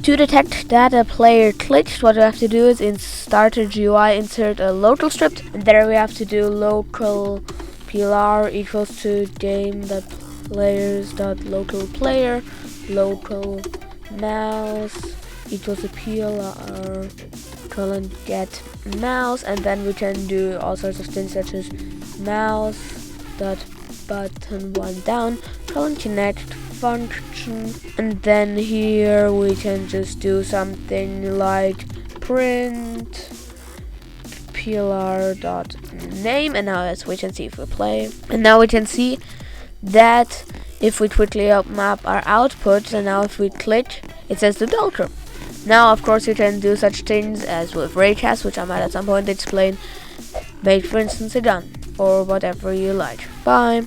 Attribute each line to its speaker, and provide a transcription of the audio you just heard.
Speaker 1: To detect that a player glitched, what we have to do is in starter GUI insert a local script, and there we have to do local plr equals to game.players.localPlayer local mouse equals to plr colon get mouse, and then we can do all sorts of things such as mouse dot button one down colon connect function, and then here we can just do something like print plr dot name, and now as we can see, if we play, and now we can see that if we quickly open up our output, and now if we click, it says the Dolker. Now of course you can do such things as with raycast, which I might at some point explain, make for instance a gun or whatever you like. Bye.